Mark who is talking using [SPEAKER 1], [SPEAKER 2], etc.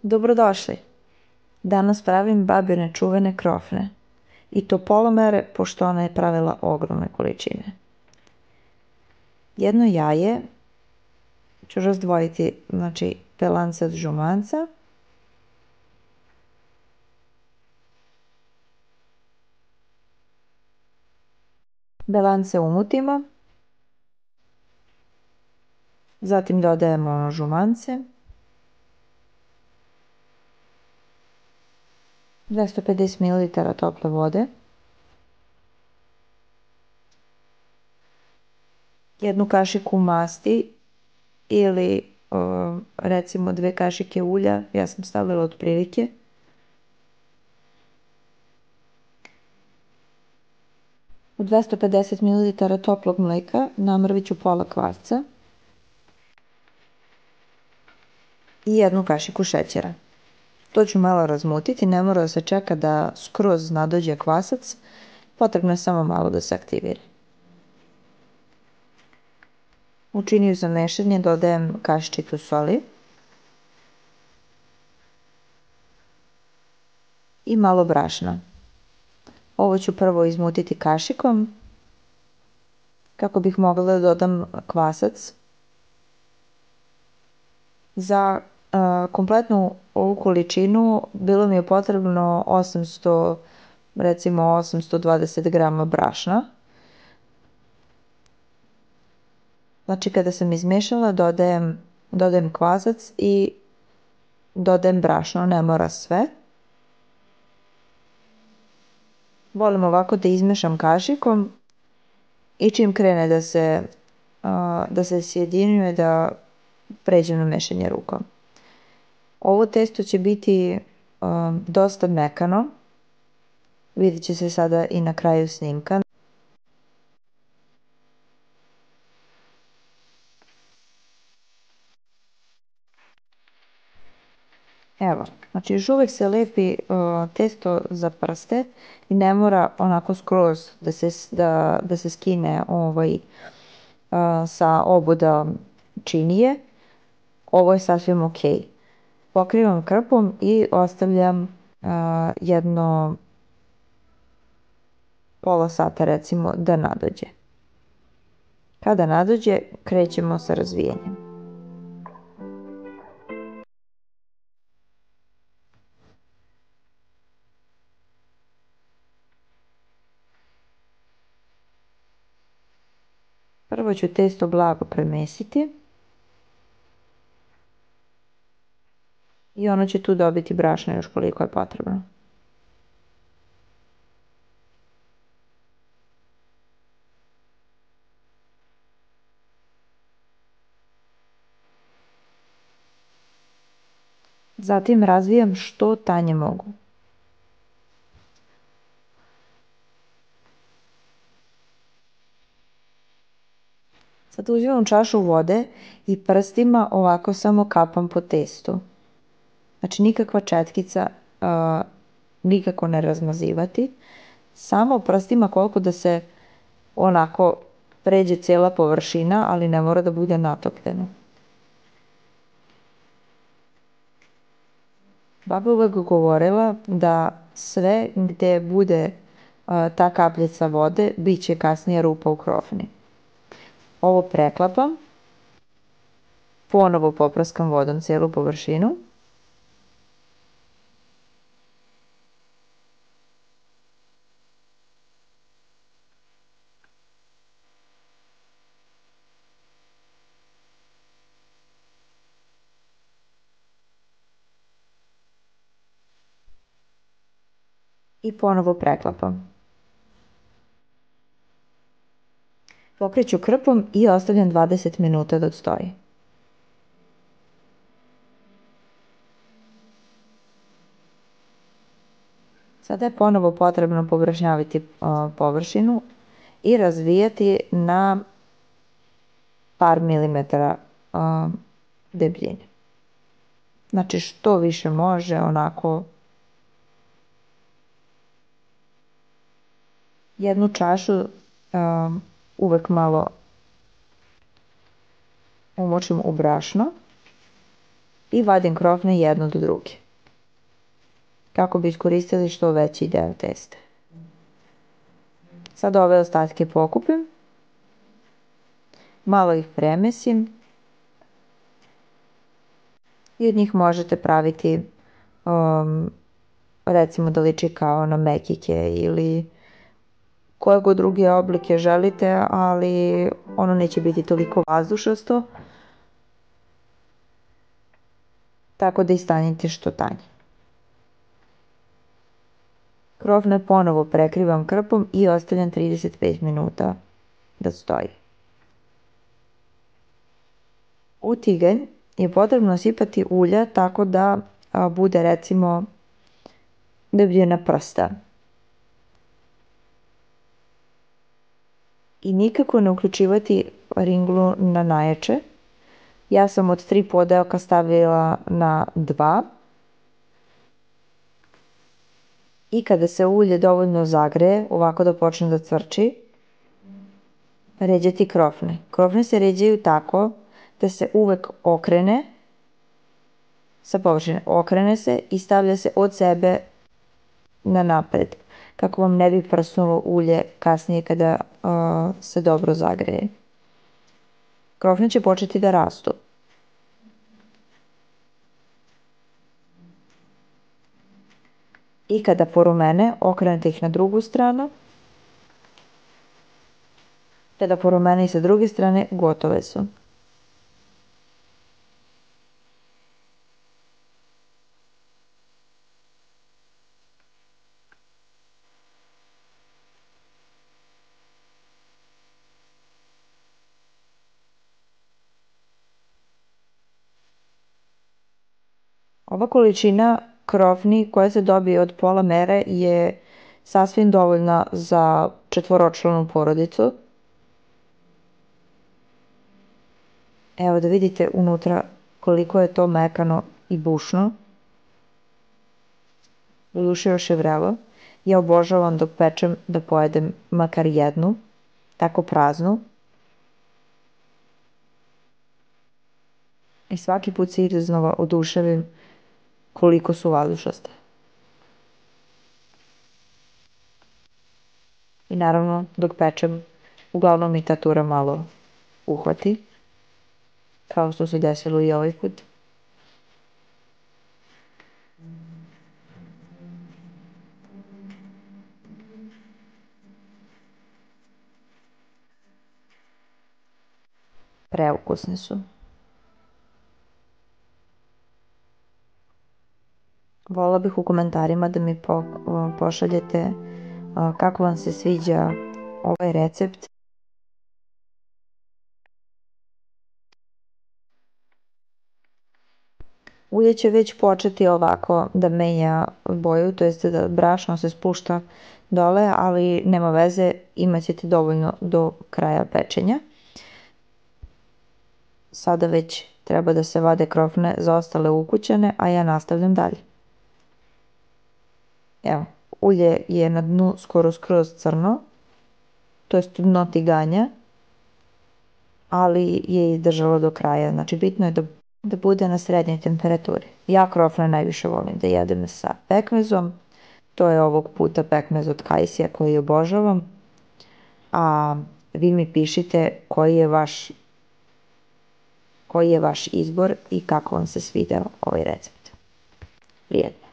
[SPEAKER 1] Dobrodošli! Danas pravim babine čuvene krofne. I to polomere, pošto ona je pravila ogromne količine. Jedno jaje ću razdvojiti, znači belance od žumanca. Belance umutimo. Zatim dodajemo žumance. 250 ml tople vode. Jednu kašiku masti ili recimo 2 kašike ulja, ja sam stavila otprilike. U 250 ml toplog mleka namrvit ću pola kvasca i jednu kašiku šećera. To ću malo razmutiti, ne mora da se čeka da skroz nadođe kvasac, potrebno je samo malo da se aktivira. U činiju za mešanje dodajem kašičicu soli i malo brašna. Ovo ću prvo izmutiti kašikom kako bih mogla da dodam kvasac. Za kompletnu ovu količinu bilo mi je potrebno 820 grama brašna. Znači kada sam izmešala dodajem kvasac i dodajem brašno, ne mora sve. Volim ovako da izmešam kašikom i čim krene da se sjedinjuje da pređem na mešanje rukom. Ovo testo će biti dosta mekano, vidjet će se sada i na kraju snimka. Evo, znači još uvijek se lepi testo za prste i ne mora onako skroz da se skine sa oboda činije. Ovo je sasvim ok. Pokrivam krpom i ostavljam jedno pola sata recimo da nadođe. Kada nadođe krećemo sa razvijanjem. Prvo ću testo blago premesiti i ono će tu dobiti brašna još koliko je potrebno. Zatim razvijam što tanje mogu. Sad uzimam čašu vode i prstima ovako samo kapam po testu. Znači nikakva četkica, nikako ne razmazivati. Samo prstima koliko da se onako pređe cijela površina, ali ne mora da bude natopljena. Baba uvek govorila da sve gde bude ta kapljica vode, bit će kasnije rupa u krofni. Ovo preklapam, ponovo popraskam vodom cijelu površinu. I ponovo preklapam. Pokreću krpom i ostavljam 20 minuta da odstoji. Sada je ponovo potrebno površnjaviti površinu i razvijati na par milimetara debljine. Znači što više može, onako jednu čašu uvek malo umočim u brašno i vadim krofne jedno do druge, kako bi iskoristili što veći deo testa. Sad ove ostatke pokupim, malo ih premesim i od njih možete praviti recimo da liči kao na mekike ili koje god druge oblike želite, ali ono neće biti toliko vazdušasto, tako da ih stavite što tanje. Krofne ponovo prekrivam krpom i ostavljam 35 minuta da stoji. U tiganj je potrebno sipati ulja tako da bude recimo da bude na prsta. I nikako ne uključivati ringlu na najjače. Ja sam od 3 podeoka stavila na 2. I kada se ulje dovoljno zagreje, ovako da počne da cvrči, ređati krofne. Krofne se ređaju tako da se uvek okrene sa površine. Okrene se i stavlja se od sebe na napred, kako vam ne bi prsnulo ulje kasnije kada se dobro zagreje. Krofne će početi da rastu. I kada porumene, okrenete ih na drugu stranu. Kada porumene i sa druge strane, gotove su. Ova količina krofni koja se dobije od pola mere je sasvim dovoljna za 4-članu porodicu. Evo da vidite unutra koliko je to mekano i bušno. Doduše još je vrelo. Ja obožavam dok pečem da pojedem makar jednu, tako praznu. I svaki put se iznova oduševim koliko su vazdušaste. I naravno dok pečem uglavnom mi ta tura malo uhvati, kao što se desilo i ovaj put. Preukusne su. Volela bih u komentarima da mi pošaljete kako vam se sviđa ovaj recept. Ulje će već početi ovako da menja boju, to jest da brašno se spušta dole, ali nema veze, imat ćete dovoljno do kraja pečenja. Sada već treba da se vade krofne za ostale ukućane, a ja nastavljam dalje. Evo, ulje je na dnu skoro skroz crno, to jest dno tiganja, ali je izdržalo do kraja. Znači bitno je da bude na srednjoj temperaturi. Ja krofne najviše volim da jedem sa pekmezom. To je ovog puta pekmez od kajsija koji obožavam. A vi mi pišite koji je vaš izbor i kako vam se svideo ovaj recept. Prijetno!